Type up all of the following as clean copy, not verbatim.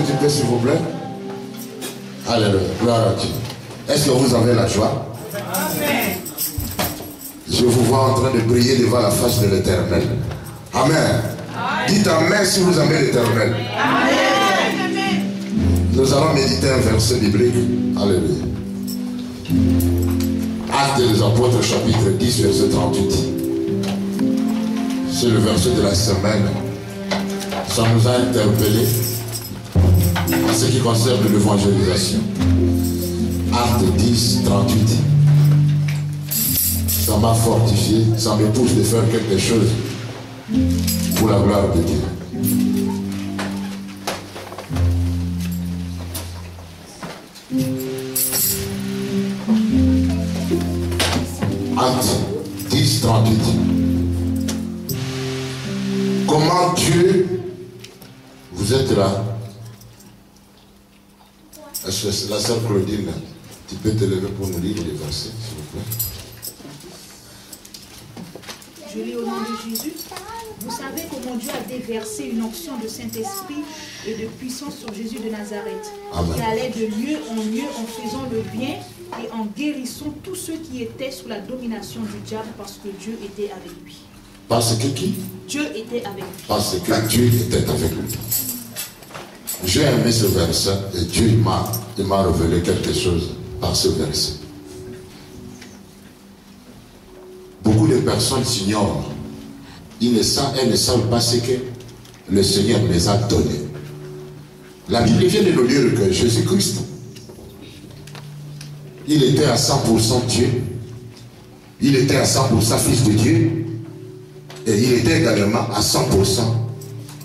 tout petit peu, s'il vous plaît. Alléluia. Gloire à Dieu. Est-ce que vous avez la joie? Amen. Je vous vois en train de briller devant la face de l'Éternel. Amen. Dites Amen si vous aimez l'Éternel. Amen. Nous allons méditer un verset biblique. Alléluia. Actes des Apôtres, chapitre 10, verset 38. C'est le verset de la semaine. Ça nous a interpellés en ce qui concerne l'évangélisation. Acte 10, 38. Ça m'a fortifié, ça me pousse de faire quelque chose pour la gloire de Dieu. Acte 10, 38. Comment Dieu, vous êtes là? Est-ce que la sœur Claudine, tu peux te lever pour nous lire les versets, s'il vous plaît? Je lis au nom de Jésus. Vous savez comment Dieu a déversé une onction de Saint-Esprit et de puissance sur Jésus de Nazareth. Amen. Qui allait de lieu en lieu en faisant le bien et en guérissant tous ceux qui étaient sous la domination du diable parce que Dieu était avec lui. Parce que qui? Dieu était avec lui. Parce que Dieu était avec lui. J'ai aimé ce verset et Dieu m'a révélé quelque chose par ce verset. Beaucoup de personnes s'ignorent. Elles ne savent pas ce que le Seigneur les a donné. La Bible vient de nous dire que Jésus-Christ, il était à 100% Dieu. Il était à 100% Fils de Dieu. Et il était également à 100%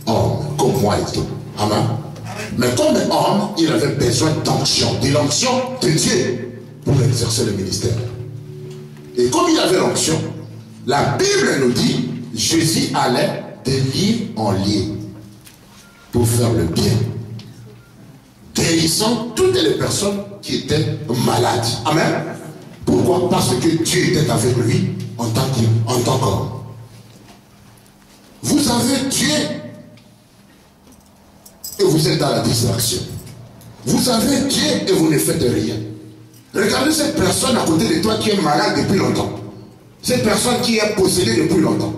homme, comme moi et toi. Amen. Mais comme homme, il avait besoin d'onction, de l'onction de Dieu pour exercer le ministère. Et comme il avait l'onction, la Bible nous dit, Jésus allait de lieu en lieu pour faire le bien, guérissant toutes les personnes qui étaient malades. Amen. Pourquoi? Parce que Dieu était avec lui en tant qu'homme. Vous avez Dieu et vous êtes dans la distraction. Vous avez Dieu et vous ne faites rien. Regardez cette personne à côté de toi qui est malade depuis longtemps. Cette personne qui est possédée depuis longtemps.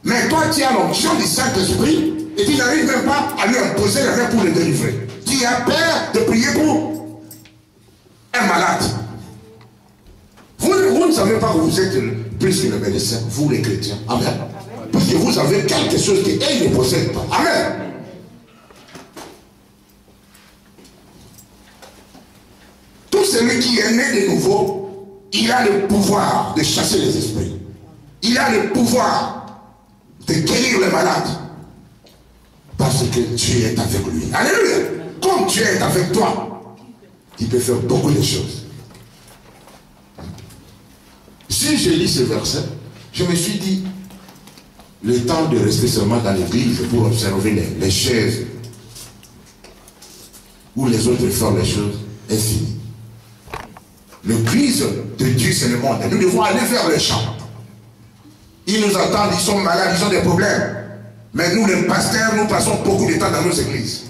Mais toi, tu as l'onction du Saint-Esprit et tu n'arrives même pas à lui imposer la main pour le délivrer. Tu as peur de prier pour un malade. Vous ne savez pas que vous êtes plus que le médecin, vous les chrétiens. Amen. Parce que vous avez quelque chose qu'elle ne possède pas. Amen. Tout celui qui est né de nouveau, il a le pouvoir de chasser les esprits. Il a le pouvoir de guérir les malades. Parce que Dieu est avec lui. Alléluia. Comme Dieu est avec toi, il peut faire beaucoup de choses. Si je lis ce verset, je me suis dit, le temps de rester seulement dans l'église pour observer les chaises où les autres font les choses est fini. L'église de Dieu, c'est le monde. Nous devons aller vers les champs. Ils nous attendent, ils sont malades, ils ont des problèmes. Mais nous, les pasteurs, nous passons beaucoup de temps dans nos églises.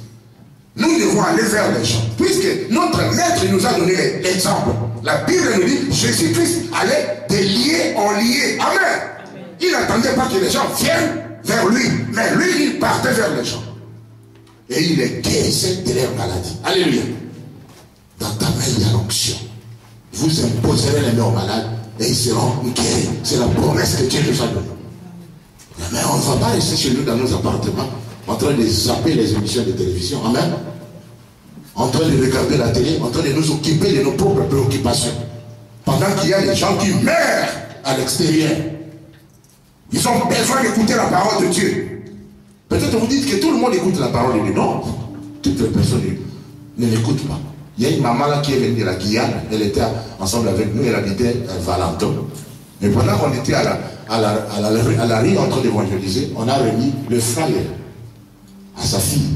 Nous devons aller vers les champs. Puisque notre maître nous a donné l'exemple. La Bible nous dit, Jésus-Christ allait de lieu en lieu. Amen. Il n'attendait pas que les gens viennent vers lui. Mais lui, il partait vers les gens. Et il les guérissait de leur maladie. Alléluia. Dans ta main, il y a l'onction. Vous imposerez les mains aux malades et ils seront guéris. C'est la promesse que Dieu nous a donnée. Mais on ne va pas rester chez nous dans nos appartements en train de zapper les émissions de télévision. Amen. En train de regarder la télé, en train de nous occuper de nos propres préoccupations. Pendant qu'il y a des gens qui meurent à l'extérieur. Ils ont besoin d'écouter la parole de Dieu. Peut-être vous dites que tout le monde écoute la parole de Dieu. Non, toutes les personnes ne l'écoutent pas. Il y a une maman là qui est venue de la Guyane. Elle était ensemble avec nous, elle habitait à Valenton. Mais pendant qu'on était à la rue en train d'évangéliser, on a remis le flyer à sa fille.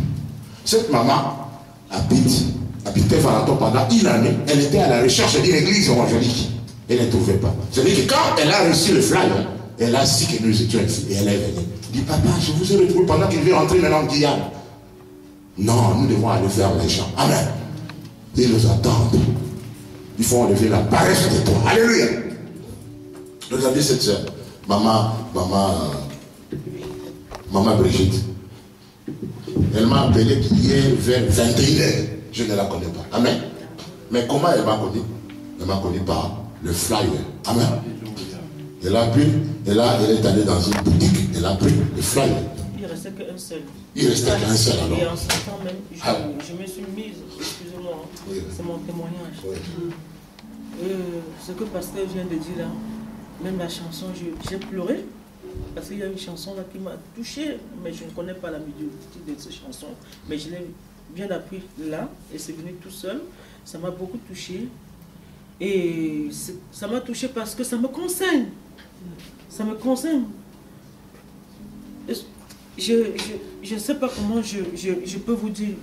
Cette maman habitait Valenton pendant une année. Elle était à la recherche d'une église évangélique. Elle ne trouvait pas. C'est-à-dire que quand elle a reçu le flyer, elle a dit que nous étions ici et elle est venue. Elle dit, papa, je vous ai retrouvé pendant qu'il veut rentrer maintenant en Guyane. Non, nous devons aller faire les champs. Amen. Ils nous attendent. Il faut enlever la paresse de toi. Alléluia. Regardez cette soeur. Maman Brigitte. Elle m'a appelé hier vers 21h. Je ne la connais pas. Amen. Mais comment elle m'a connu? Elle m'a connu par le flyer. Amen. Elle a pris, elle est allée dans une boutique. Elle a pris le flyer. Il ne restait qu'un seul. Il restait qu'un seul alors. Et en ce temps même, je me suis mise, excusez-moi, oui. C'est mon témoignage. Oui. Ce que le pasteur vient de dire là, même la chanson, j'ai pleuré. Parce qu'il y a une chanson là qui m'a touchée, mais je ne connais pas la médiocité de cette chanson. Mais je l'ai bien appris là, et c'est venu tout seul. Ça m'a beaucoup touchée. Et ça m'a touchée parce que ça me concerne. Ça me concerne. Je ne sais pas comment je peux vous dire.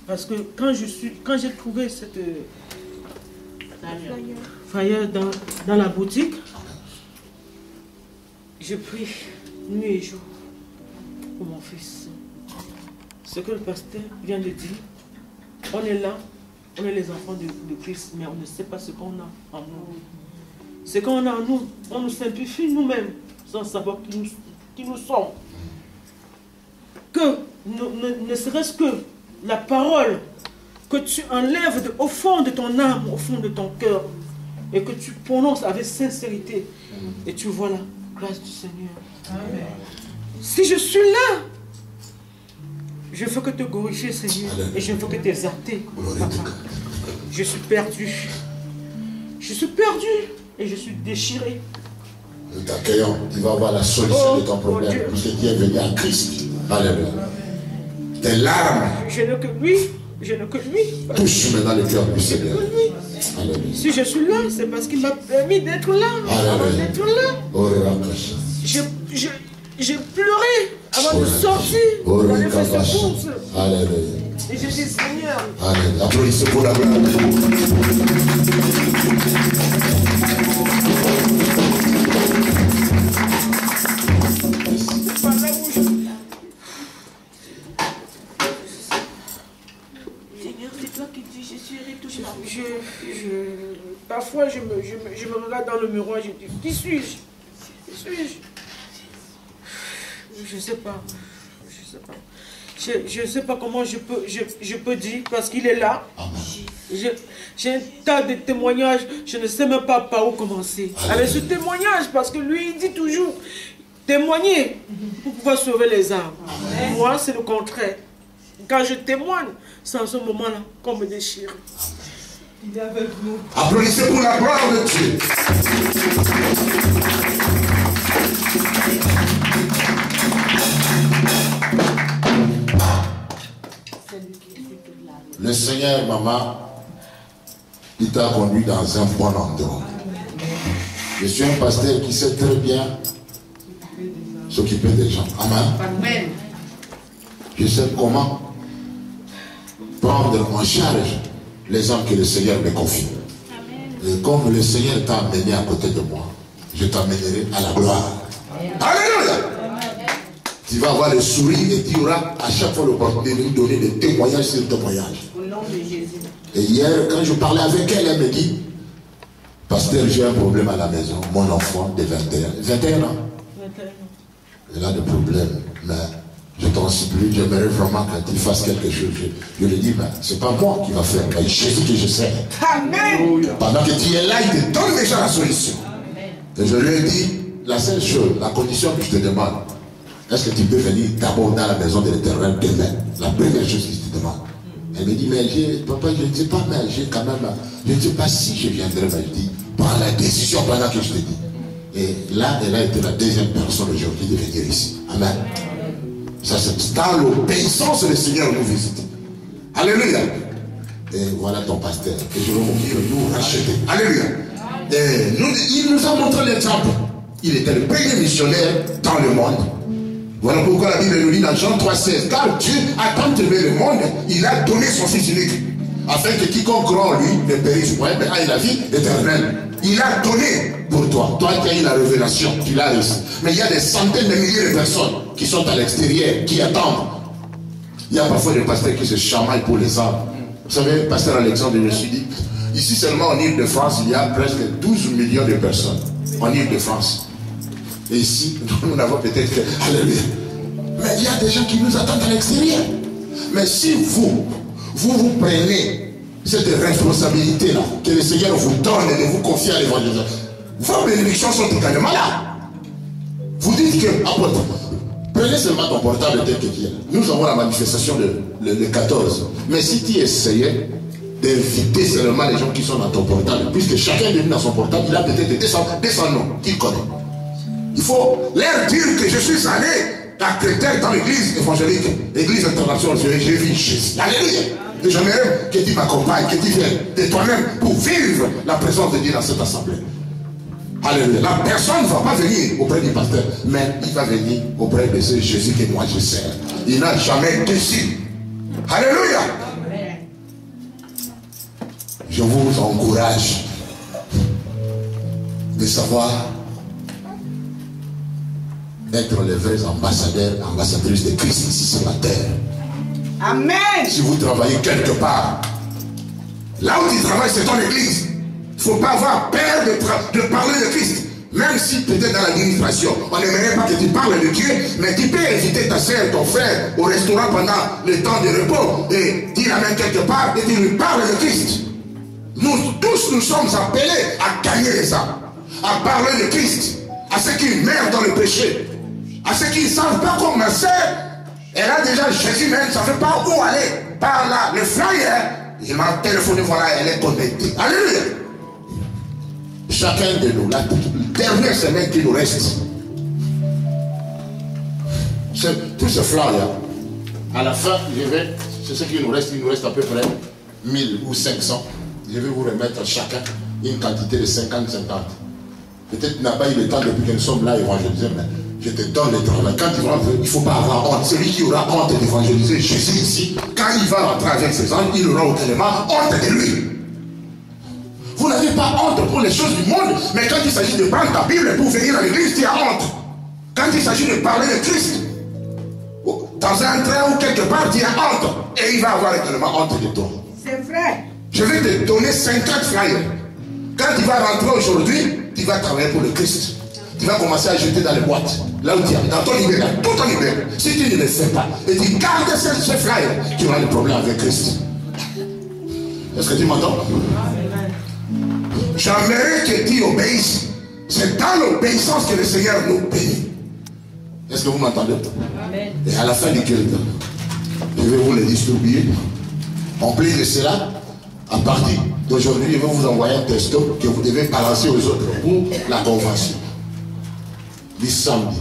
Parce que quand j'ai trouvé cette flyer dans la boutique, je prie nuit et jour pour mon fils. Ce que le pasteur vient de dire, on est là, on est les enfants de Christ, mais on ne sait pas ce qu'on a en nous. Ce qu'on a en nous, on nous simplifie nous-mêmes, sans savoir qui nous sommes. Que ne serait-ce que la parole que tu enlèves au fond de ton âme, au fond de ton cœur, et que tu prononces avec sincérité, et tu vois la grâce du Seigneur. Amen. Si je suis là, je ne veux que te corriger, Seigneur, et je ne veux que t'exalter, papa. Je suis perdu. Je suis perdu et je suis déchiré. Nous t'accueillons, tu vas avoir la solution de ton problème. Parce que tu es venu à Christ. Alléluia. Tes larmes. Je n'ai que lui. Je n'ai que lui. Touche maintenant le cœur du Seigneur. Alléluia. Si je suis là, c'est parce qu'il m'a permis d'être là. Avant d'être là. J'ai pleuré avant de sortir. D'aller faire sa course. Alléluia. Et je dis Seigneur. Alléluia. Applaudissez pour la gloire. Parfois, je me regarde dans le miroir, je dis, qui suis-je? Qui suis-je? Je ne sais pas. Je sais pas. Je ne sais pas comment je peux dire, parce qu'il est là. J'ai un tas de témoignages, je ne sais même pas par où commencer. Avec ce témoignage, parce que lui, il dit toujours, témoigner pour pouvoir sauver les âmes. Moi, c'est le contraire. Quand je témoigne, c'est en ce moment-là qu'on me déchire. Il est avec nous. Applaudissez pour la gloire de Dieu. Le Seigneur, maman, il t'a conduit dans un bon endroit. Je suis un pasteur qui sait très bien s'occuper des gens. Amen. Je sais comment prendre en charge les hommes que le Seigneur me confie. Et comme le Seigneur t'a amené à côté de moi, je t'amènerai à la gloire. Alléluia. Tu vas avoir le sourire et tu auras à chaque fois l'opportunité de nous donner des témoignages sur témoignages. Au nom de Jésus. Et hier, quand je parlais avec elle, elle me dit, pasteur, j'ai un problème à la maison. Mon enfant de 21 ans. Elle a des problèmes, mais je t'en supplie, j'aimerais vraiment que tu fasses quelque chose. Je lui dis, c'est pas moi qui va faire, mais Jésus que je sais. Amen. Pendant que tu es là, il te donne déjà la solution. Amen. Et je lui ai dit, la seule chose, la condition que je te demande, est-ce que tu peux venir d'abord dans la maison de l'Éternel demain? La première chose que je te demande. Elle me dit, mais papa, je ne sais pas, mais j'ai quand même, je ne sais pas si je viendrai, mais je dis, prends la décision pendant que je te dis. Et là, elle a été la deuxième personne aujourd'hui de venir ici. Amen. Ça, c'est dans l'obéissance que le Seigneur nous visite. Alléluia. Et voilà ton pasteur. Et je veux nous racheter. Alléluia. Et il nous a montré l'exemple. Il était le premier missionnaire dans le monde. Voilà pourquoi la Bible nous dit dans Jean 3,16, car Dieu a tant aimé le monde, il a donné son Fils unique, afin que quiconque croit en lui ne périsse point, mais ait la vie éternelle. Il a donné pour toi. Toi qui as eu la révélation, tu l'as reçu. Mais il y a des centaines de milliers de personnes qui sont à l'extérieur, qui attendent. Il y a parfois des pasteurs qui se chamaillent pour les âmes. Vous savez, pasteur Alexandre, je me suis dit, ici seulement en Île-de-France, il y a presque 12 millions de personnes. En Île-de-France. Et ici, nous n'avons peut-être que... Alléluia. Mais il y a des gens qui nous attendent à l'extérieur. Mais si vous prenez cette responsabilité-là, que le Seigneur vous donne et de vous confier à l'évangélisation, vos bénédictions sont également là. Vous dites que, apôtre, prenez seulement ton portable tel que tu es. Nous avons la manifestation le 14. Mais si tu essayais d'inviter seulement les gens qui sont dans ton portable, puisque chacun de nous dans son portable, il a peut-être 200 noms qu'il connaît. Il faut leur dire que je suis allé à Créteil dans l'église évangélique, l'église internationale, j'ai vu Jésus. Alléluia. Et j'aimerais que tu m'accompagnes, que tu viennes de toi-même pour vivre la présence de Dieu dans cette assemblée. Alléluia. La personne ne va pas venir auprès du pasteur, mais il va venir auprès de ce Jésus que moi je sers. Il n'a jamais déçu. Alléluia. Je vous encourage de savoir être les vrais ambassadeurs, ambassadrices de Christ ici sur la terre. Amen. Si vous travaillez quelque part, là où tu travailles, c'est ton église. Il ne faut pas avoir peur de parler de Christ. Même si peut-être dans l'administration, on n'aimerait pas que tu parles de Dieu, mais tu peux inviter ta soeur, ton frère au restaurant pendant le temps de repos et tu l'amènes quelque part et tu lui parles de Christ. Nous tous, nous sommes appelés à gagner les âmes, à parler de Christ, à ceux qui meurent dans le péché, à ceux qui ne savent pas comme ma soeur, elle a déjà Jésus même, ça ne fait pas où aller. Par là, le flyer, il m'a téléphoné, voilà, elle est connectée. Alléluia. Chacun de nous, la dernière semaine qui nous reste, tout ce flyer, à la fin, c'est ce qui nous reste, il nous reste à peu près 1000 ou 500. Je vais vous remettre à chacun une quantité de 50-50. Peut-être n'a pas eu le temps depuis que nous sommes là évangéliser, mais je te donne le travail. Quand il rentre, il ne faut pas avoir honte. Celui qui aura honte d'évangéliser Jésus ici, quand il va rentrer avec ses anges, il aura autrement honte de lui. Vous n'avez pas honte pour les choses du monde, mais quand il s'agit de prendre ta Bible pour venir à l'église, tu as honte. Quand il s'agit de parler de Christ, dans un train ou quelque part, tu as honte. Et il va avoir également honte de toi. C'est vrai. Je vais te donner 50 flyers. Quand tu vas rentrer aujourd'hui, tu vas travailler pour le Christ. Tu vas commencer à jeter dans les boîtes. Là où tu es, dans ton libéral, tout ton libéral. Si tu ne le fais pas, et tu gardes ce flyer, tu auras des problèmes avec Christ. Est-ce que tu m'entends? J'aimerais que tu obéisses. C'est dans l'obéissance que le Seigneur nous bénit. Est-ce que vous m'entendez? Amen. Et à la fin du culte, je vais vous les distribuer. En plus de cela, à partir d'aujourd'hui, je vais vous envoyer un texto que vous devez balancer aux autres pour la convention. Du samedi,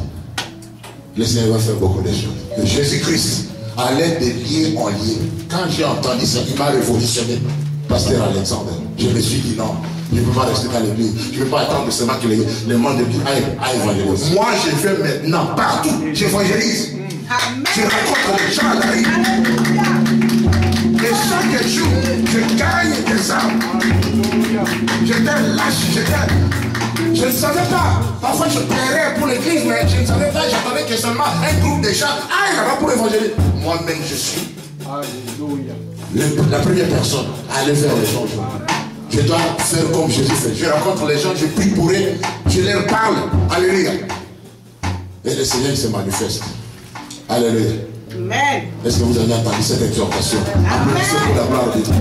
le Seigneur va faire beaucoup de choses. Que Jésus-Christ, à l'aide des liens en lien, quand j'ai entendu ça, il m'a révolutionné. Pasteur Alexandre, je me suis dit non, je ne peux pas rester dans l'église. Je ne peux pas attendre seulement que les monde de Dieu aillent évangéliser. Moi, je fais maintenant partout. J'évangélise. Je rencontre les gens à la rue. Et chaque jour, je gagne des âmes. J'étais lâche, je ne savais pas. Parfois, je plairais pour l'église, mais je ne savais pas. J'attendais que seulement un groupe de gens aille là-bas pour évangéliser. Moi-même, je suis. Alléluia. La première personne à aller vers les gens aujourd'hui. Je dois faire comme Jésus fait. Je rencontre les gens, je prie pour eux, je leur parle. Alléluia. Et le Seigneur se manifeste. Alléluia. Amen. Est-ce que vous avez entendu cette exhortation? Applaudissez pour la gloire de Dieu.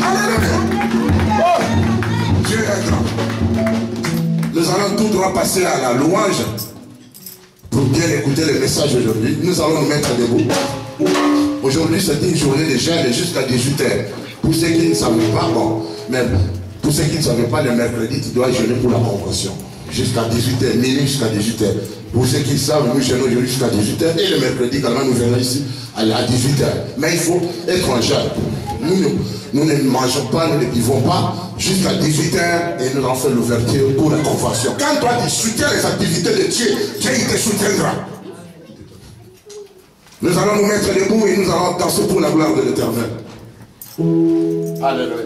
Alléluia. Oh, Dieu est grand. Nous allons tout droit passer à la louange. Pour bien écouter le message aujourd'hui, nous allons nous mettre debout. Aujourd'hui, c'est une journée de jeûne jusqu'à 18h. Pour ceux qui ne savaient pas, bon, même pour ceux qui ne savaient pas, le mercredi, tu dois jeûner pour la convention. Jusqu'à 18h, minuit jusqu'à 18h. Pour ceux qui savent, nous jeûnons aujourd'hui jusqu'à 18h. Et le mercredi, également, nous venons ici à 18h. Mais il faut être en jeûne. Nous ne mangeons pas, nous ne buvons pas jusqu'à 18h et nous allons faire l'ouverture pour la convention. Quand toi tu soutiens les activités de Dieu, Dieu il te soutiendra. Nous allons nous mettre debout et nous allons danser pour la gloire de l'Éternel. Alléluia.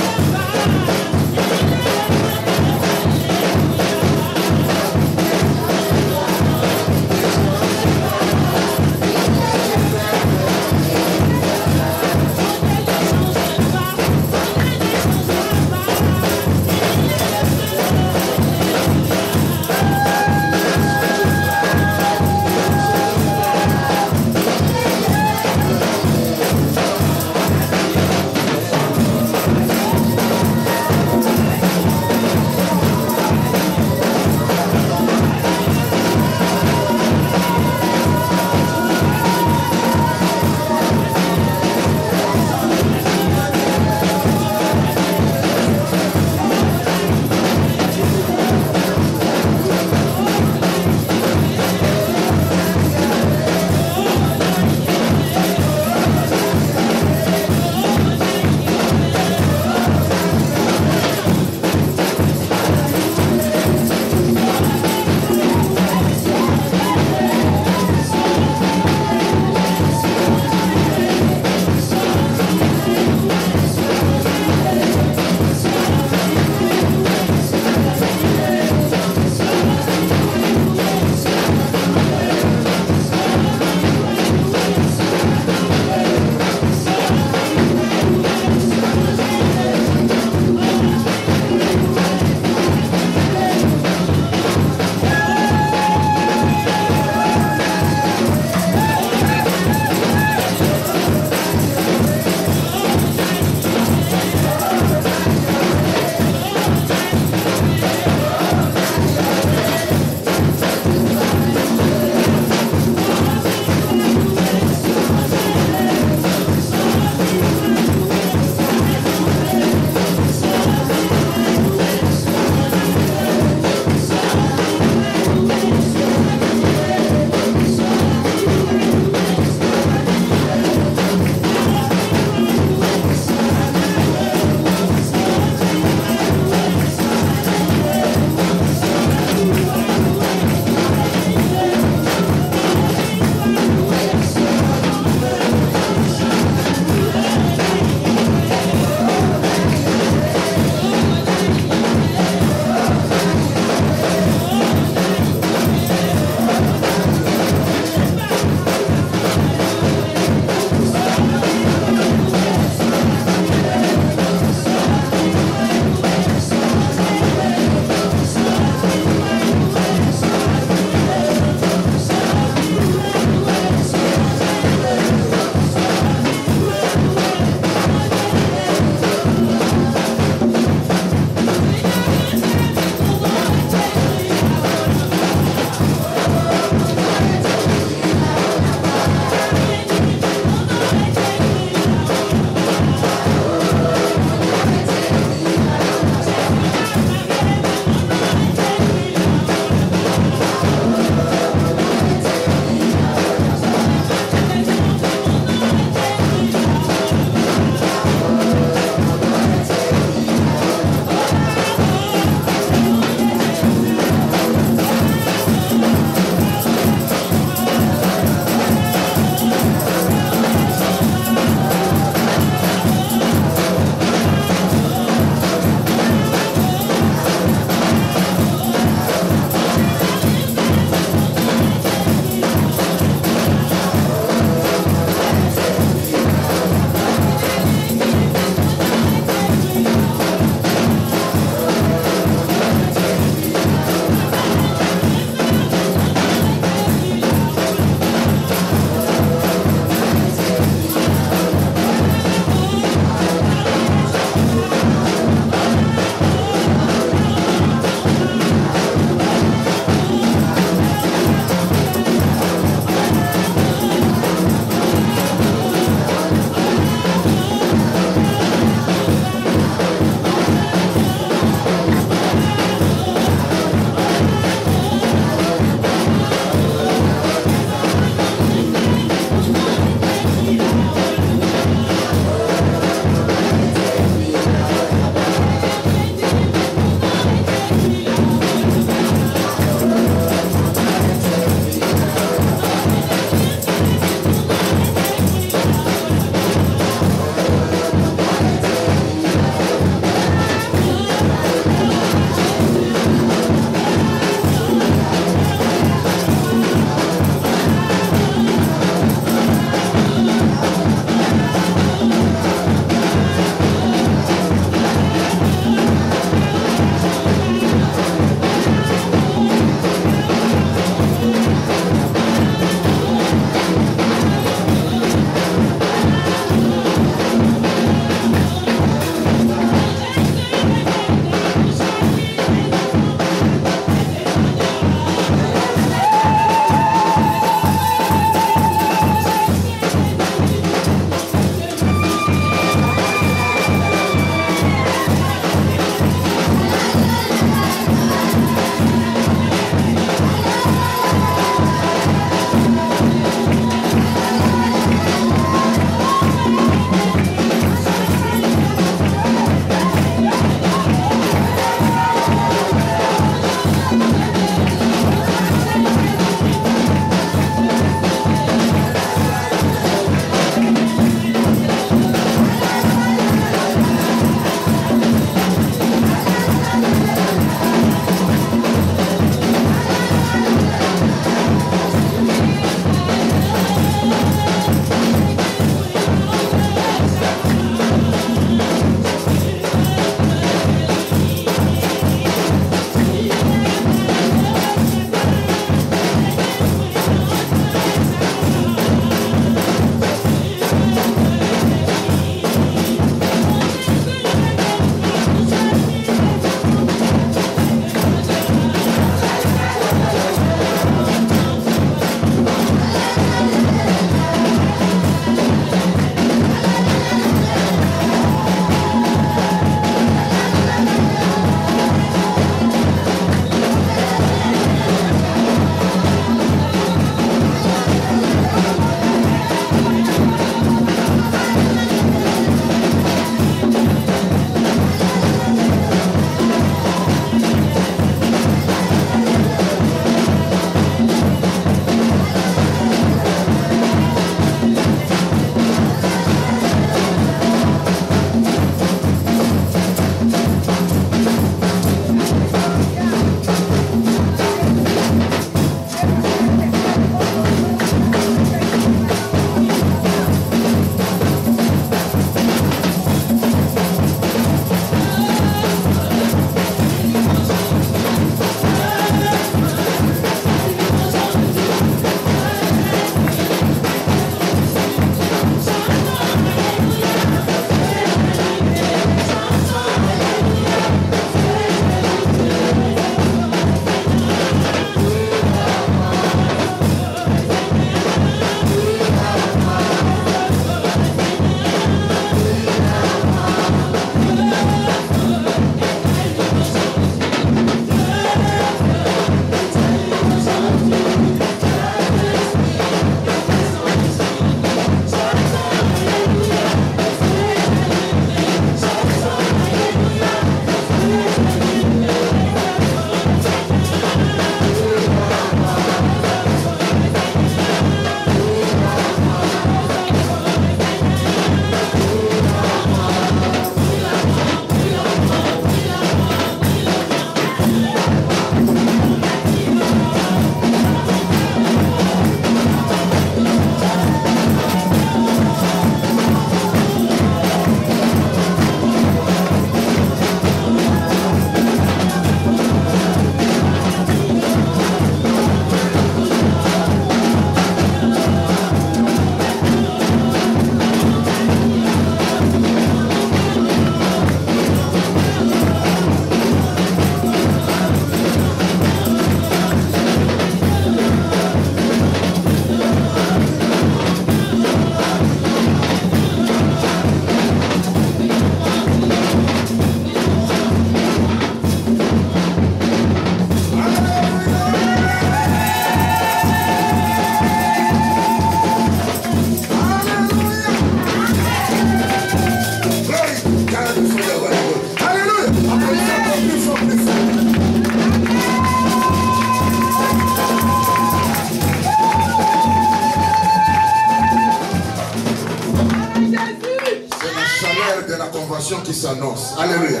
la convention qui s'annonce. Alléluia.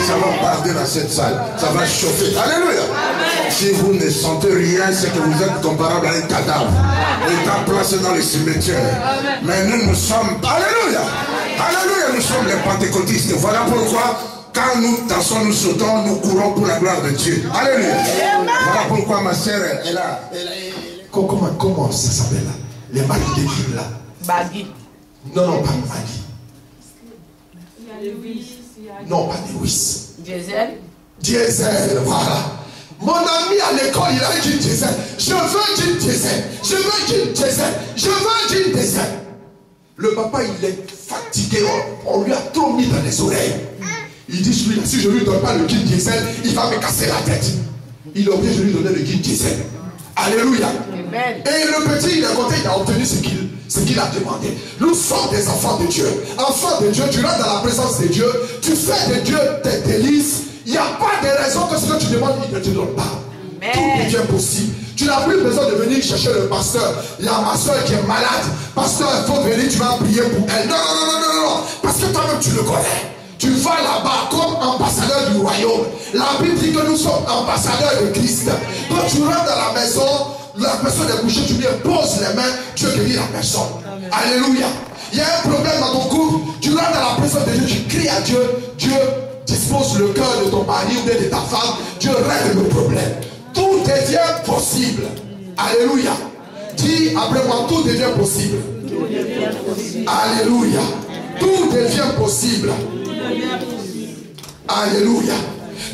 Ça va parler dans cette salle. Ça va chauffer. Alléluia. Si vous ne sentez rien, c'est que vous êtes comparable à un cadavre. Étant placé dans les cimetières. Mais nous sommes... Alléluia. Alléluia. Nous sommes les pentecôtistes. Voilà pourquoi, quand nous dansons, nous sautons, nous courons pour la gloire de Dieu. Alléluia. Voilà pourquoi ma sœur, elle a... Comment ça s'appelle là? Les maris des filles là. Bagui. Non, pas Maggie. Non, pas Lewis. Diesel, voilà. Mon ami à l'école, il a dit Diesel. Je veux dire Diesel. Je veux dire Diesel. Je veux dire Diesel. Le papa, il est fatigué. On lui a trop mis dans les oreilles. Il dit, si je lui donne pas le kit Diesel, il va me casser la tête. Il a oublié de lui donner le kit Diesel. Alléluia. Amen. Et le petit, il est content, il a obtenu ce qu'il a demandé. Nous sommes des enfants de Dieu. Enfants de Dieu, tu rentres dans la présence de Dieu, tu fais de Dieu tes délices. Il n'y a pas de raison que ce que tu demandes, il ne te donne pas. Amen. Tout devient possible. Tu n'as plus besoin de venir chercher le pasteur. Il y a ma soeur qui est malade. Pasteur, il faut venir, tu vas prier pour elle. Non. Parce que toi-même, tu le connais. Tu vas là-bas comme ambassadeur du royaume. La Bible dit que nous sommes ambassadeurs de Christ. Quand tu rentres dans la maison, la personne est couchée, tu viens, pose les mains, Dieu guérit la personne. Amen. Alléluia. Il y a un problème dans ton couple, tu rentres dans la présence de Dieu, tu cries à Dieu, Dieu dispose le cœur de ton mari ou de ta femme, Dieu règle le problème. Tout devient possible. Alléluia. Dis après moi, tout devient possible. Tout devient possible. Alléluia. Tout devient possible. Alléluia.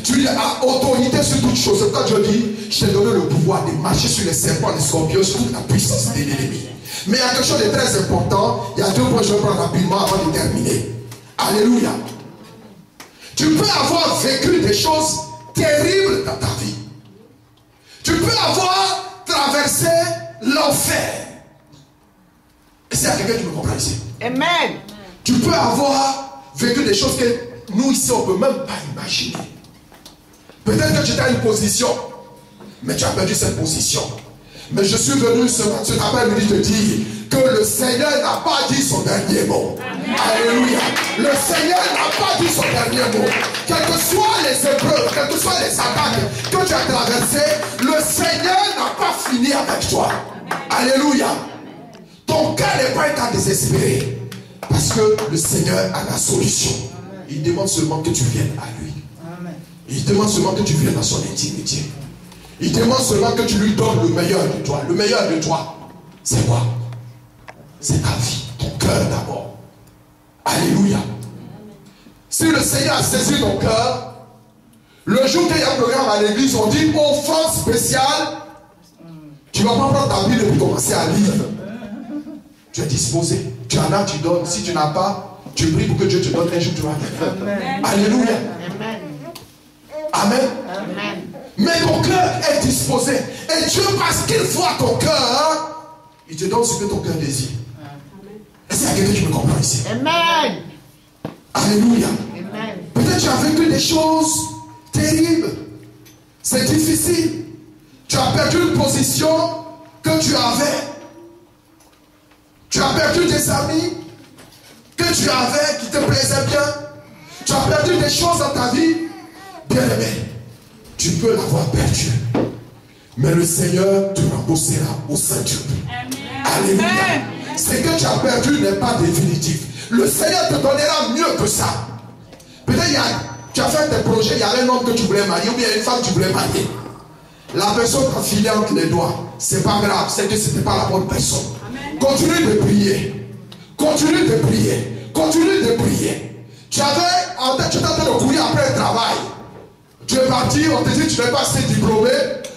Tu as autorité sur toutes choses. C'est pourquoi Dieu dit, je t'ai donné le pouvoir de marcher sur les serpents, les scorpions, sur toute la puissance de l'ennemi. Mais il y a quelque chose de très important. Il y a deux points que je vais prendre rapidement avant de terminer. Alléluia. Tu peux avoir vécu des choses terribles dans ta vie. Tu peux avoir traversé l'enfer. Et c'est à quelqu'un qui me comprend ici. Amen. Tu peux avoir vécu des choses que nous ici on ne peut même pas imaginer. Peut-être que tu as une position, mais tu as perdu cette position. Mais je suis venu cet après-midi te dire que le Seigneur n'a pas dit son dernier mot. Amen. Alléluia. Le Seigneur n'a pas dit son dernier mot. Quelles que soient les épreuves, quelles que soient les attaques que tu as traversées, le Seigneur n'a pas fini avec toi. Alléluia. Ton cœur n'est pas un cas désespéré. Parce que le Seigneur a la solution. Il demande seulement que tu viennes à lui. Il demande seulement que tu viennes dans son intimité. Il demande seulement que tu lui donnes le meilleur de toi. Le meilleur de toi, c'est quoi? C'est ta vie, ton cœur d'abord. Alléluia. Si le Seigneur a saisi ton cœur, le jour qu'il y a un programme à l'église, on dit offrande spéciale. Tu ne vas pas prendre ta Bible et puis commencer à lire. Tu es disposé. Tu en as, tu donnes. Si tu n'as pas, tu pries pour que Dieu te donne un jour, tu vas faire. Alléluia. Amen. Amen. Amen. Mais ton cœur est disposé. Et Dieu, parce qu'il voit ton cœur, il te donne ce que ton cœur désire. Est-ce qu'il y a quelqu'un qui me comprend ici? Amen. Alléluia. Amen. Peut-être tu as vécu des choses terribles. C'est difficile. Tu as perdu une position que tu avais. Tu as perdu des amis que tu avais qui te plaisaient bien. Tu as perdu des choses dans ta vie. Bien-aimé, tu peux l'avoir perdu. Mais le Seigneur te remboursera au centuple. Alléluia. Ce que tu as perdu n'est pas définitif. Le Seigneur te donnera mieux que ça. Peut-être tu as fait tes projets, il y a un homme que tu voulais marier ou bien une femme que tu voulais marier. La personne t'a filé entre les doigts. C'est pas grave, c'est que ce n'était pas la bonne personne. Continue de prier. Continue de prier. Continue de prier. Tu étais en train de courir après le travail. Tu es parti, on te dit que tu n'es pas assez diplômé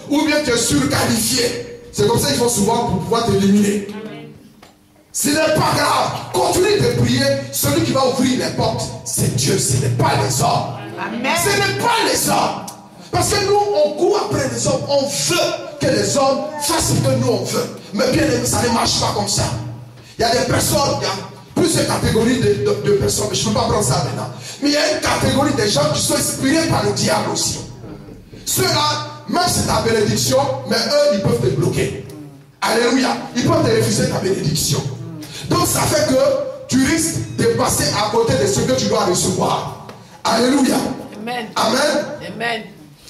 ou bien tu es surqualifié. C'est comme ça qu'ils font souvent pour pouvoir t'éliminer. Ce n'est pas grave. Continue de prier. Celui qui va ouvrir les portes, c'est Dieu. Ce n'est pas les hommes. Amen. Ce n'est pas les hommes. Parce que nous, on court après les hommes. On veut que les hommes fassent ce que nous, on veut. Mais bien aimé, ça ne marche pas comme ça. Il y a des personnes, il y a plusieurs catégories de personnes, mais je ne peux pas prendre ça maintenant. Mais il y a une catégorie de gens qui sont inspirés par le diable aussi. Ceux-là, même c'est ta bénédiction, mais eux, ils peuvent te bloquer. Alléluia. Ils peuvent te refuser ta bénédiction. Donc ça fait que tu risques de passer à côté de ce que tu dois recevoir. Alléluia. Amen. Amen. Amen.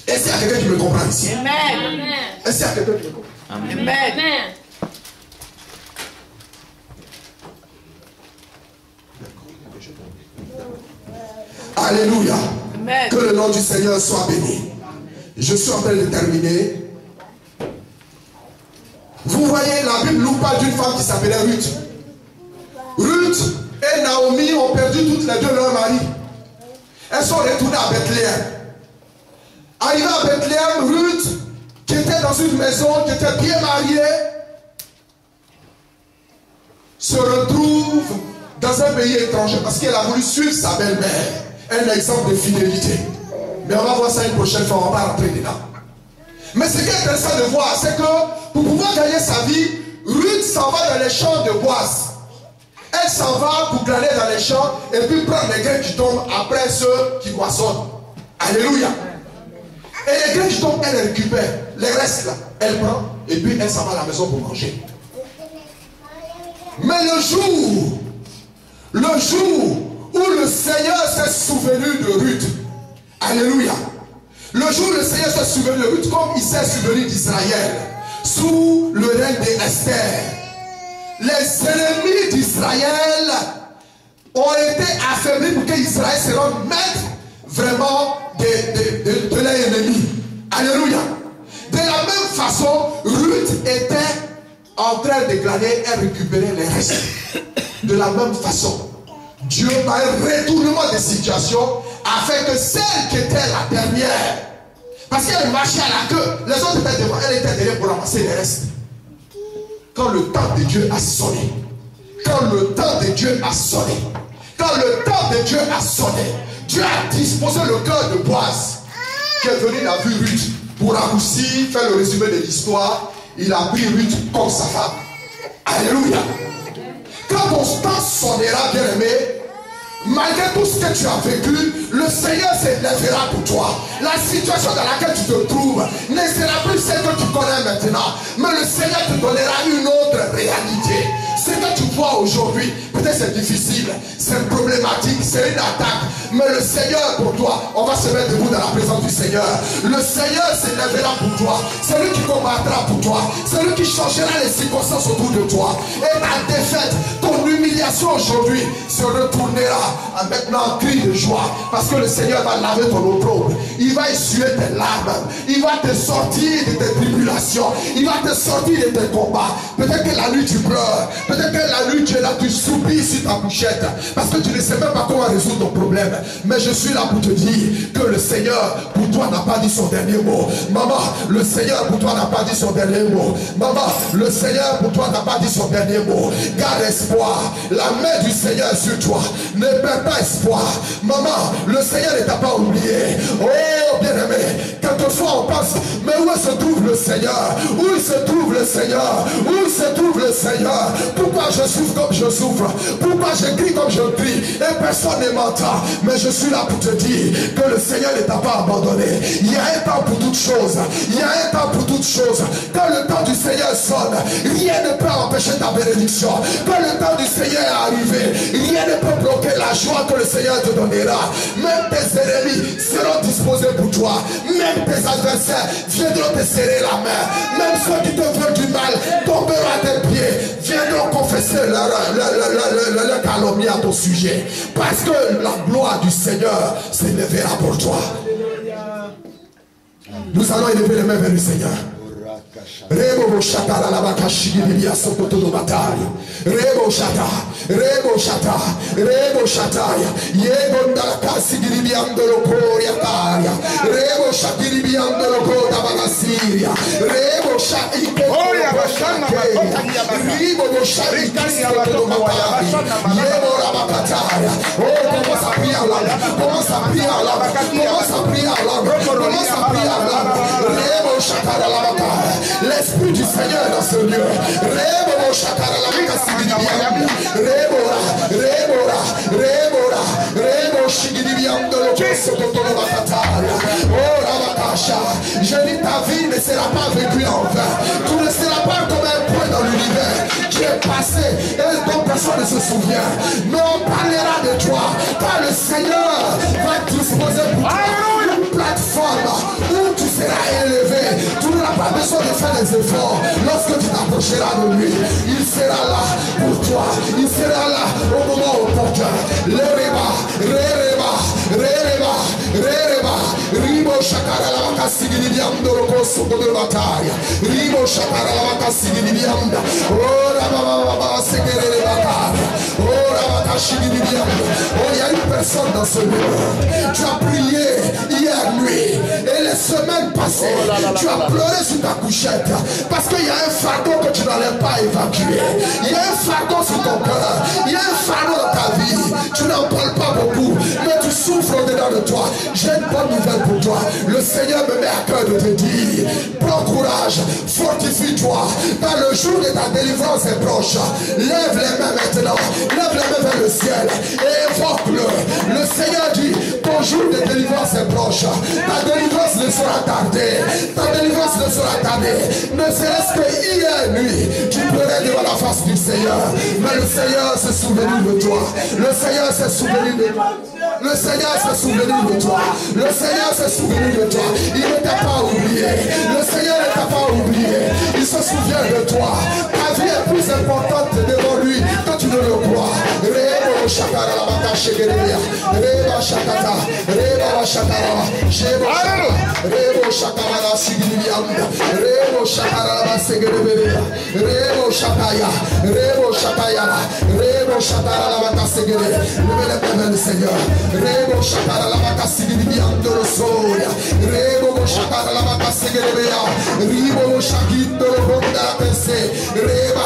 Est-ce qu'il y a quelqu'un qui me comprend ici? Amen. Est-ce qu'il y a quelqu'un qui me comprend? Amen. Amen. Alléluia. Amen. Que le nom du Seigneur soit béni. Je suis en train de terminer. Vous voyez, la Bible nous parle d'une femme qui s'appelait Ruth. Ruth et Naomi ont perdu toutes les deux leur mari. Elles sont retournées à Bethléem. Arrivée à Bethléem, Ruth, qui était dans une maison, qui était bien mariée, se retrouve dans un pays étranger parce qu'elle a voulu suivre sa belle-mère. Un exemple de fidélité. Mais on va voir ça une prochaine fois, on va rentrer dedans. Mais ce qui est intéressant de voir, c'est que pour pouvoir gagner sa vie, Ruth s'en va dans les champs de Boaz. Elle s'en va pour glaner dans les champs et puis prendre les grains qui tombent après ceux qui moissonnent. Alléluia. Et les grains qui tombent, elle les récupère. Les restes là, elle prend et puis elle s'en va à la maison pour manger. Mais le jour où le Seigneur s'est souvenu de Ruth, alléluia. Le jour où le Seigneur s'est souvenu de Ruth, comme il s'est souvenu d'Israël, sous le règne d'Esther, les ennemis d'Israël ont été affaiblis pour qu'Israël se rende maître vraiment de leurs ennemis. Alléluia. De la même façon, Ruth était en train de glaner et récupérer les restes. De la même façon, Dieu a un retournement de situation afin que celle qui était la dernière, parce qu'elle marchait à la queue, les autres étaient devant, elle était derrière pour ramasser les restes. Quand le temps de Dieu a sonné, quand le temps de Dieu a sonné, quand le temps de Dieu a sonné, Dieu a disposé le cœur de Boaz, qui est venu la vue Ruth, pour raccourcir, faire le résumé de l'histoire, il a pris Ruth comme sa femme. Alléluia. Quand ton temps sonnera, bien aimé, malgré tout ce que tu as vécu, le Seigneur s'élèvera pour toi. La situation dans laquelle tu te trouves ne sera plus celle que tu connais maintenant, mais le Seigneur te donnera une autre réalité. Ce que tu vois aujourd'hui, peut-être c'est difficile, c'est problématique, c'est une attaque, mais le Seigneur pour toi, on va se mettre debout dans la présence du Seigneur. Le Seigneur s'élèvera pour toi, c'est lui qui combattra pour toi, c'est lui qui changera les circonstances autour de toi. Et ta défaite, ton humiliation aujourd'hui se retournera en maintenant un cri de joie, parce que le Seigneur va laver ton opprobre, il va essuyer tes larmes, il va te sortir de tes tribulations, il va te sortir de tes combats. Peut-être que la nuit tu pleures, peut-être que la nuit tu es là, tu soupires sur ta couchette, parce que tu ne sais même pas comment résoudre ton problème. Mais je suis là pour te dire que le Seigneur pour toi n'a pas dit son dernier mot. Maman, le Seigneur pour toi n'a pas dit son dernier mot. Maman, le Seigneur pour toi n'a pas dit son dernier mot. Garde espoir, la main du Seigneur est sur toi, ne perds pas espoir. Maman, le Seigneur ne t'a pas oublié. Oh bien-aimé, quelquefois on pense, mais où se trouve le Seigneur? Où se trouve le Seigneur? Où se trouve le Seigneur? Pourquoi je souffre comme je souffre? Pourquoi je crie comme je crie? Et personne ne m'entend. Mais je suis là pour te dire que le Seigneur ne t'a pas abandonné. Il y a un temps pour toutes choses. Il y a un temps pour toutes choses. Quand le temps du Seigneur sonne, rien ne peut empêcher ta bénédiction. Quand le temps du Seigneur est arrivé, rien ne peut bloquer la joie que le Seigneur te donnera. Même tes ennemis seront disposés pour toi. Même tes adversaires viendront te serrer la main. Même ceux qui te veulent du mal tomberont à tes pieds, viendront confesser leur calomnie à ton sujet. Parce que la gloire du Seigneur s'élèvera pour toi. Nous allons élever les mains vers le Seigneur. Rebo shata la lava shigibia sokoto do batalha. Rebo shata, rebo shata, rebo shata. Yego ndala kasigibia ndolo koria taria. Rebo shagibia ndolo kota bagasiria. Rebo shati koria bashana bakotalia baka. Rebo shati koria baka. Yebo rabakataria. Oh, commence à prier en langue. Commence à prier en langue. Commence à prier en langue. Commence à prier en langue. Rebo shata la lava. L'Esprit du Seigneur dans ce lieu. Rebo shakara la baka. Rebora, rebora, rebora, rebo shigidibiando lo posso tutto lo bakataria. Oh rabakasha. Je dis ta vie ne sera pas vécue en vain. Tu ne seras pas comme un point dans l'univers. qui est passé et dont personne ne se souvient. Mais on parlera de toi, car le Seigneur va disposer pour toi une plateforme où tu seras élevé. Tu n'auras pas besoin de faire des efforts. Lorsque tu t'approcheras de lui, il sera là pour toi. Il sera là au moment opportun. Ribo shakara la makasigi di biamdo lo koso kodo bataya. Ribo shakara la makasigi di biamda. Ora baba segere bataya. Ora makasigi di biamda. Oh, il y a une personne dans ce lieu. Tu as prié hier nuit et les semaines passées. Tu as pleuré sur ta couchette parce qu'il y a un fardeau que tu n'allais pas évacuer. Il y a un fardeau sur ton cœur. Il y a un fardeau dans ta vie. Tu n'en parles pas beaucoup, mais tu souffres au-dedans de toi. J'ai une bonne nouvelle pour toi. Le Seigneur me met à cœur de te dire, prends courage, fortifie-toi, car le jour de ta délivrance est proche. Lève les mains maintenant, lève les mains vers le ciel et évoque-le. Le Seigneur dit, ton jour de délivrance est proche. Ta délivrance ne sera tardée. Ta délivrance ne sera tardée. Ne serait-ce que hier nuit, tu pleurais devant la face du Seieur. Mais le Seieur s'est souvenu de toi. Le Seigneur s'est souvenu de toi. Le Seigneur s'est souvenu de toi. Le Seigneur s'est souvenu de toi. Il ne t'a pas oublié. Le Seigneur ne t'a pas oublié. Il se souvient de toi. Ta vie est plus importante devant lui que tu ne le crois. Rebo shakara la baka shegereya. Reba shakata. Reba shakara. Rebo shakara la sigiriya. Rebo shakara la segereya. Rebo shakaya. Rebo shakaya. Rebo shakara la baka segereya. Levez le Seigneur. Rebo shakara la baka sigiriya. Rebo shakara la baka segereya. Rebo shakito lo bonda la pense. Reba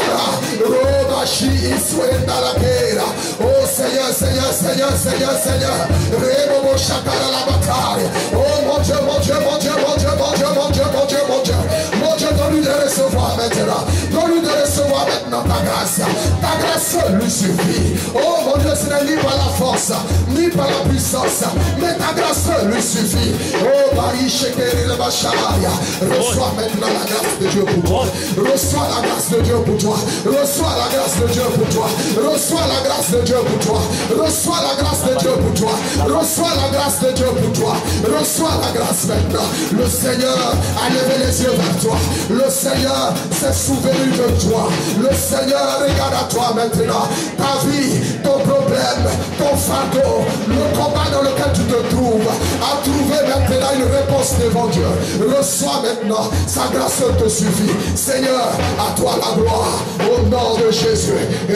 roba shi iswenda la kera. Oh Seigneur, Seigneur, Seigneur, Seigneur, Seigneur. Rebo shakara la bataille. Oh mon Dieu, mon Dieu, mon Dieu, mon Dieu, mon Dieu, mon Dieu, mon Dieu, mon Dieu. Mon Dieu, donne-lui de recevoir maintenant. Donne-lui de recevoir maintenant ta grâce. Ta grâce lui suffit. Oh mon Dieu, ce n'est ni par la force, ni par la puissance, mais ta grâce lui suffit. Oh Marie Shekeri le Bachaya. Reçois maintenant la grâce de Dieu pour toi. Reçois la grâce de Dieu pour toi. Reçois la grâce de Dieu pour toi. Reçois la grâce de Dieu pour toi. Reçois la grâce de Dieu pour toi. Reçois la grâce de Dieu pour toi. Reçois la grâce maintenant. Le Seigneur a levé les yeux vers toi. Le Seigneur s'est souvenu de toi. Le Seigneur regarde à toi maintenant. Ta vie, ton problème, ton fardeau, le combat dans lequel tu te trouves, a trouvé maintenant une réponse devant Dieu. Reçois maintenant. Sa grâce te suffit. Seigneur, à toi la gloire. Au nom de Jésus. Il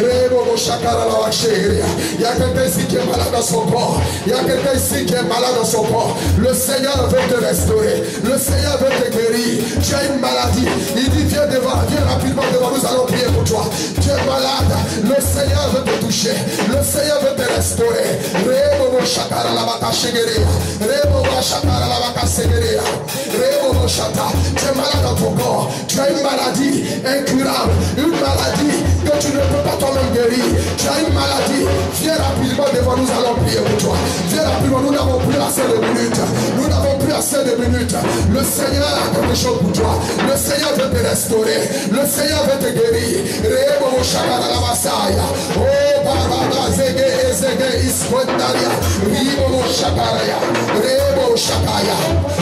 y a quelqu'un ici qui est malade dans son corps. Il y a quelqu'un ici qui est malade dans son corps. Le Seigneur veut te restaurer. Le Seigneur veut te guérir. Tu as une maladie. Il dit viens devant, viens rapidement devant. Nous allons prier pour toi. Tu es malade. Le Seigneur veut te toucher. Le Seigneur veut te restaurer. Tu es malade dans ton corps. Tu as une maladie incurable. Une maladie que tu ne peux pas toi-même guérir. Tu as une maladie. Viens rapidement devant. Nous allons prier pour toi. Viens rapidement. Nous n'avons plus assez de minutes. Nous n'avons plus assez de minutes. Le Seigneur a quelque chose pour toi. Le Seigneur veut te restaurer. Le Seigneur veut te guérir. Oh, Barada Zege Ezege Ispondaria. Ribo Shakaraya. Rebo Shakaya.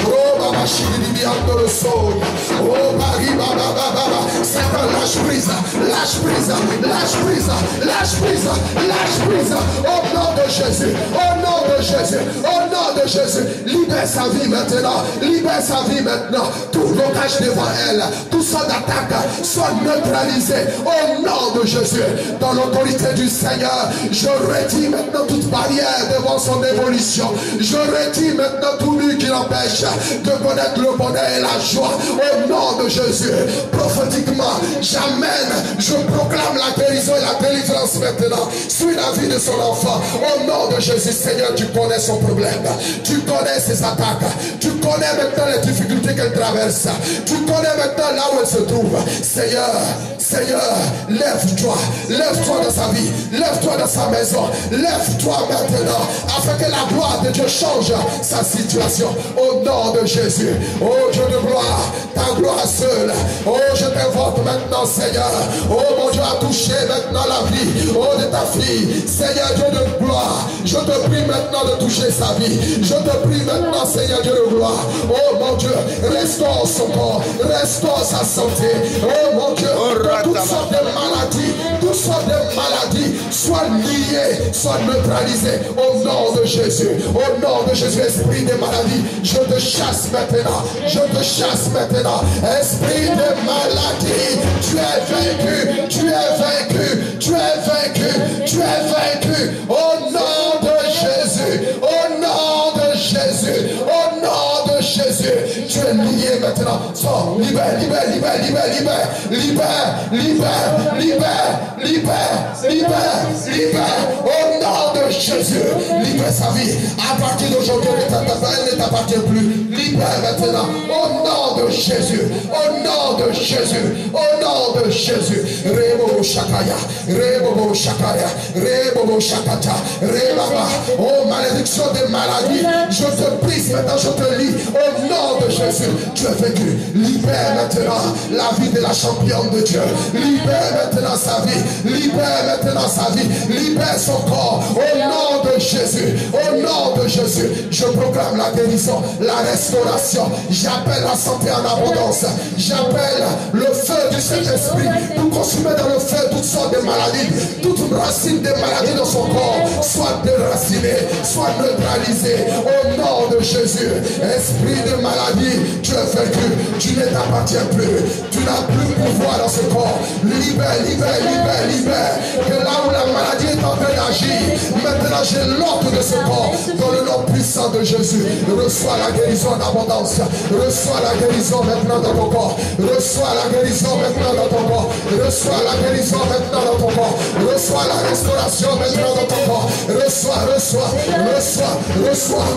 Roba Mashidi Biando Soya. Oh, Bariba Baba. Satan, lâche prise. Lâche prise. Lâche prise. Lâche prise. Lâche prise. Au nom de Jésus. Au nom de Jésus. Au nom de Jésus. Libère sa vie maintenant. Libère sa vie maintenant. Tout blocage devant elle. Tout son attaque soit neutralisé. Au nom de Jésus. Dans l'autorité du Seigneur, je retire maintenant toute barrière devant son évolution. Je retire maintenant tout mur qui l'empêche de connaître le bonheur et la joie. Au nom de Jésus, prophétiquement, j'amène, je proclame la guérison et la délivrance maintenant sur la vie de son enfant. Au nom de Jésus, Seigneur, tu connais son problème. Tu connais ses attaques. Tu connais maintenant les difficultés qu'elle traverse. Tu connais maintenant là où elle se trouve. Seigneur, Seigneur, lève-toi. Lève-toi dans sa vie. Lève-toi dans sa maison. Lève-toi maintenant afin que la gloire de Dieu change sa situation. Au nom de Jésus. Oh Dieu de gloire, ta gloire seule. Oh, je t'invoque maintenant, Seigneur. Oh mon Dieu, a touché maintenant la vie. Oh de ta fille. Seigneur Dieu de gloire, je te prie maintenant de toucher sa vie. Je te prie maintenant, Seigneur Dieu de gloire. Oh mon Dieu, restaure son corps, restaure sa santé. Oh mon Dieu, que toutes sortes de maladies soient liées, soient neutralisées. Au nom de Jésus, au nom de Jésus, esprit des maladies, je te chasse maintenant. Je te chasse maintenant. Esprit de maladie, tu es vaincu, tu es vaincu, tu es vaincu, tu es vaincu. Au nom de Jésus, au nom de Jésus, au nom de Jésus, tu es lié maintenant. Sors, libère, libère, libère, libère, libère, libère, libère, libère, libère, libère, libère. Au nom de Jésus, libère sa vie. À partir d'aujourd'hui, elle ne t'appartient plus. Libère maintenant. Au nom de Jésus, au nom de Jésus, au nom de Jésus. Rebobo Shakaya, Rebobo Shakaya, Rebobo Shakata, Rebaba. Oh, malédiction des maladies, je te prie maintenant, je te lis. Au nom de Jésus, tu es vaincu. Libère maintenant la vie de la championne de Dieu. Libère maintenant sa vie. Libère maintenant sa vie. Libère son corps. Au nom de Jésus, au nom de Jésus, je proclame la guérison, la restauration. J'appelle la santé en abondance. J'appelle le feu du Saint-Esprit pour consumer dans le feu toutes sortes de maladies. Toute racine des maladies dans son corps soit déracinée, soit neutralisée. Au nom de Jésus, esprit de maladie, tu es vaincu. Tu ne t'appartiens plus. Tu n'as plus pouvoir dans ce corps. Libère, libère, libère, libère. Que là où la maladie est en train d'agir, maintenant j'ai l'ordre de ce corps. Dans le nom puissant de Jésus, reçois la guérison en abondance. Reçois la guérison maintenant dans ton corps. Reçois la guérison maintenant dans ton corps. Reçois la guérison maintenant dans ton corps. Reçois la restauration maintenant dans ton corps. Reçois, reçois, reçois, reçois,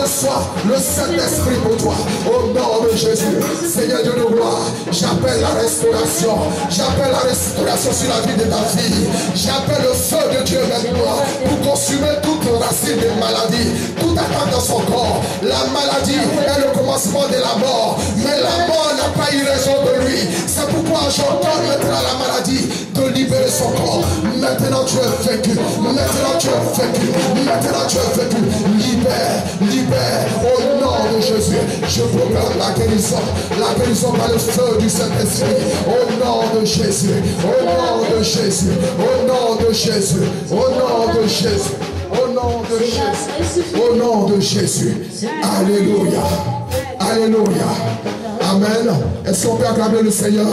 reçois le Saint-Esprit pour toi. Au nom de Jésus, Seigneur Dieu de gloire, j'appelle la restauration. J'appelle la restauration sur la vie de ta fille. J'appelle le feu de Dieu maintenant pour consumer toute racine de maladie, toute attaque dans son corps. La maladie est le commencement de la mort, mais la mort n'a pas eu raison de lui. C'est pourquoi j'entends maintenant la maladie de libérer son corps. Maintenant tu es vaincu. Maintenant tu es vaincu. Maintenant tu es vaincu. Libère, libère. Au nom de Jésus, je proclame la guérison par le feu du Saint-Esprit. Au nom de Jésus, au nom de Jésus, au nom de Jésus, au nom de Jésus, au nom de Jésus, au nom de Jésus. Alléluia, alléluia. Amen. Est-ce qu'on peut acclamer le Seigneur?